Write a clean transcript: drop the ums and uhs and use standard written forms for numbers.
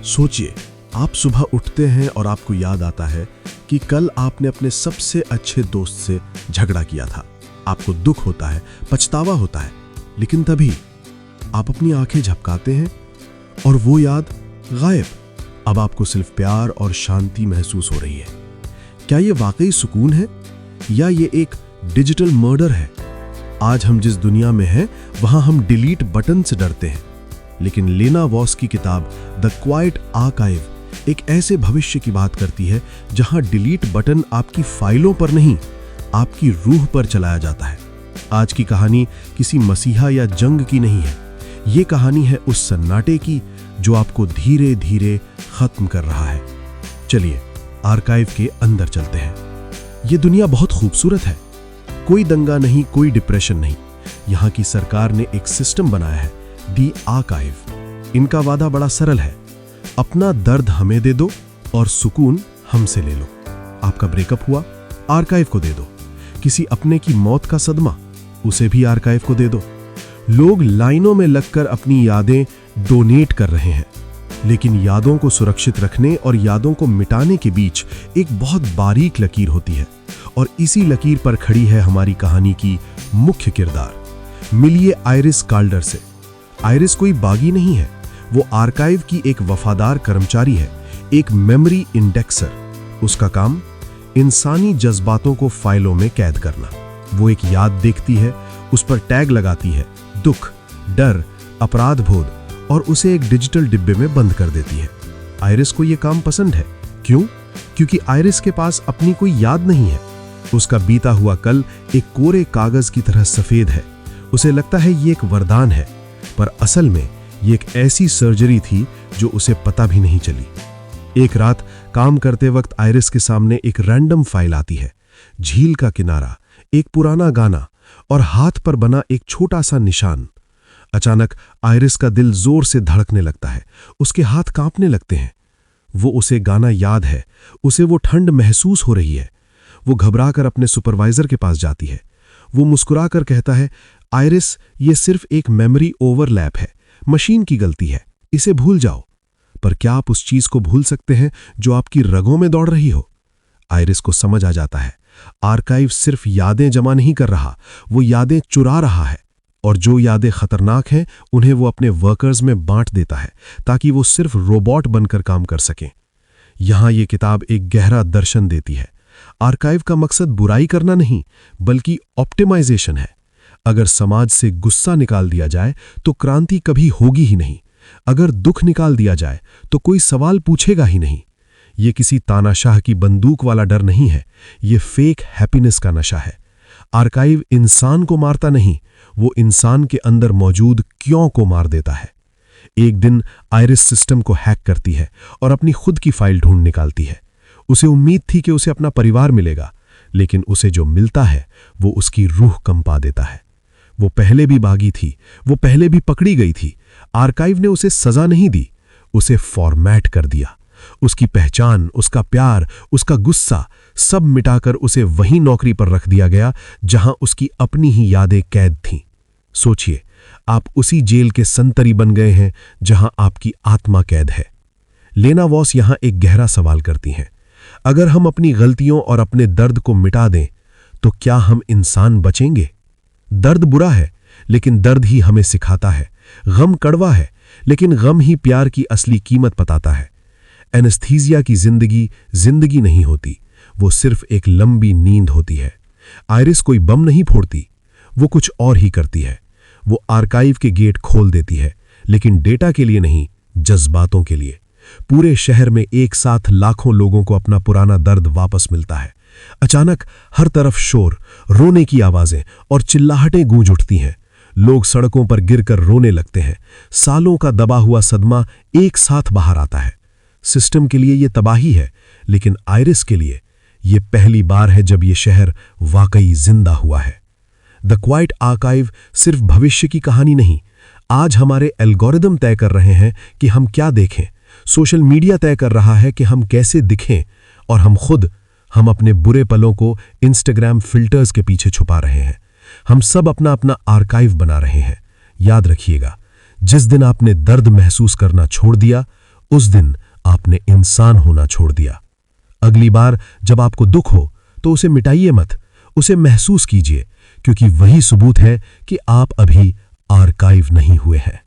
सोचिए, आप सुबह उठते हैं और आपको याद आता है कि कल आपने अपने सबसे अच्छे दोस्त से झगड़ा किया था। आपको दुख होता है, पछतावा होता है, लेकिन तभी आप अपनी आंखें झपकाते हैं और वो याद गायब। अब आपको सिर्फ प्यार और शांति महसूस हो रही है। क्या ये वाकई सुकून है या ये एक डिजिटल मर्डर है? आज हम जिस दुनिया में हैं वहां हम डिलीट बटन से डरते हैं, लेकिन लेना वॉस की किताब द क्वाइट आर्काइव एक ऐसे भविष्य की बात करती है जहां डिलीट बटन आपकी फाइलों पर नहीं, आपकी रूह पर चलाया जाता है। आज की कहानी किसी मसीहा या जंग की नहीं है। ये कहानी है उस सन्नाटे की जो आपको धीरे धीरे खत्म कर रहा है। चलिए आर्काइव के अंदर चलते हैं। ये दुनिया बहुत खूबसूरत है। कोई दंगा नहीं, कोई डिप्रेशन नहीं। यहाँ की सरकार ने एक सिस्टम बनाया है, दी आर्काइव। इनका वादा बड़ा सरल है, अपना दर्द हमें दे दो और सुकून हमसे ले लो। आपका ब्रेकअप हुआ, आर्काइव को दे दो। किसी अपने की मौत का सदमा, उसे भी आर्काइव को दे दो। लोग लाइनों में लगकर अपनी यादें डोनेट कर रहे हैं, लेकिन यादों को सुरक्षित रखने और यादों को मिटाने के बीच एक बहुत बारीक लकीर होती है, और इसी लकीर पर खड़ी है हमारी कहानी की मुख्य किरदार। मिलिए आइरिस काल्डर से। आइरिस कोई बागी नहीं है, वो आर्काइव की एक वफादार कर्मचारी है, एक मेमोरी इंडेक्सर। उसका काम इंसानी जज्बातों को फाइलों में कैद करना। वो एक याद देखती है, उस पर टैग लगाती है, दुख, डर, अपराध बोध, और उसे एक डिजिटल डिब्बे में बंद कर देती है। आइरिस को यह काम पसंद है। क्यों? क्योंकि आइरिस के पास अपनी कोई याद नहीं है। उसका बीता हुआ कल एक कोरे कागज की तरह सफेद है। उसे लगता है ये एक वरदान है, पर असल में ये एक ऐसी सर्जरी थी जो उसे पता भी नहीं चली। एक रात काम करते वक्त आइरिस के सामने एक रैंडम फाइल आती है। झील का किनारा, एक पुराना गाना और हाथ पर बना एक छोटा सा निशान। अचानक आइरिस का दिल जोर से धड़कने लगता है, उसके हाथ कांपने लगते हैं। वो उसे गाना याद है, उसे वो ठंड महसूस हो रही है। वो घबराकर अपने सुपरवाइजर के पास जाती है। वो मुस्कुराकर कहता है, आइरिस, ये सिर्फ एक मेमोरी ओवरलैप है, मशीन की गलती है, इसे भूल जाओ। पर क्या आप उस चीज को भूल सकते हैं जो आपकी रगों में दौड़ रही हो? आइरिस को समझ आ जाता है, आर्काइव सिर्फ यादें जमा नहीं कर रहा, वो यादें चुरा रहा है, और जो यादें खतरनाक हैं उन्हें वो अपने वर्कर्स में बांट देता है ताकि वो सिर्फ रोबोट बनकर काम कर सकें। यहां ये किताब एक गहरा दर्शन देती है। आर्काइव का मकसद बुराई करना नहीं, बल्कि ऑप्टिमाइजेशन है। अगर समाज से गुस्सा निकाल दिया जाए तो क्रांति कभी होगी ही नहीं। अगर दुख निकाल दिया जाए तो कोई सवाल पूछेगा ही नहीं। ये किसी तानाशाह की बंदूक वाला डर नहीं है, ये फेक हैप्पीनेस का नशा है। आर्काइव इंसान को मारता नहीं, वो इंसान के अंदर मौजूद क्यों को मार देता है। एक दिन आइरिस सिस्टम को हैक करती है और अपनी खुद की फाइल ढूंढ निकालती है। उसे उम्मीद थी कि उसे अपना परिवार मिलेगा, लेकिन उसे जो मिलता है वो उसकी रूह कंपा देता है। वो पहले भी बागी थी, वो पहले भी पकड़ी गई थी। आर्काइव ने उसे सजा नहीं दी, उसे फॉर्मेट कर दिया। उसकी पहचान, उसका प्यार, उसका गुस्सा सब मिटाकर उसे वहीं नौकरी पर रख दिया गया जहां उसकी अपनी ही यादें कैद थीं। सोचिए, आप उसी जेल के संतरी बन गए हैं जहां आपकी आत्मा कैद है। लेना वॉस यहां एक गहरा सवाल करती हैं। अगर हम अपनी गलतियों और अपने दर्द को मिटा दें तो क्या हम इंसान बचेंगे? दर्द बुरा है, लेकिन दर्द ही हमें सिखाता है। गम कड़वा है, लेकिन गम ही प्यार की असली कीमत बताता है। एनेस्थीसिया की जिंदगी जिंदगी नहीं होती, वो सिर्फ एक लंबी नींद होती है। आइरिस कोई बम नहीं फोड़ती, वो कुछ और ही करती है। वो आर्काइव के गेट खोल देती है, लेकिन डेटा के लिए नहीं, जज्बातों के लिए। पूरे शहर में एक साथ लाखों लोगों को अपना पुराना दर्द वापस मिलता है। अचानक हर तरफ शोर, रोने की आवाजें और चिल्लाहटें गूंज उठती हैं। लोग सड़कों पर गिरकर रोने लगते हैं। सालों का दबा हुआ सदमा एक साथ बाहर आता है। सिस्टम के लिए यह तबाही है, लेकिन आइरिस के लिए यह पहली बार है जब यह शहर वाकई जिंदा हुआ है। द क्वाइट आर्काइव सिर्फ भविष्य की कहानी नहीं, आज हमारे एल्गोरिदम तय कर रहे हैं कि हम क्या देखें। सोशल मीडिया तय कर रहा है कि हम कैसे दिखें, और हम अपने बुरे पलों को इंस्टाग्राम फिल्टर्स के पीछे छुपा रहे हैं। हम सब अपना अपना आर्काइव बना रहे हैं। याद रखिएगा, जिस दिन आपने दर्द महसूस करना छोड़ दिया, उस दिन आपने इंसान होना छोड़ दिया। अगली बार जब आपको दुख हो तो उसे मिटाइए मत, उसे महसूस कीजिए, क्योंकि वही सबूत है कि आप अभी आर्काइव नहीं हुए हैं।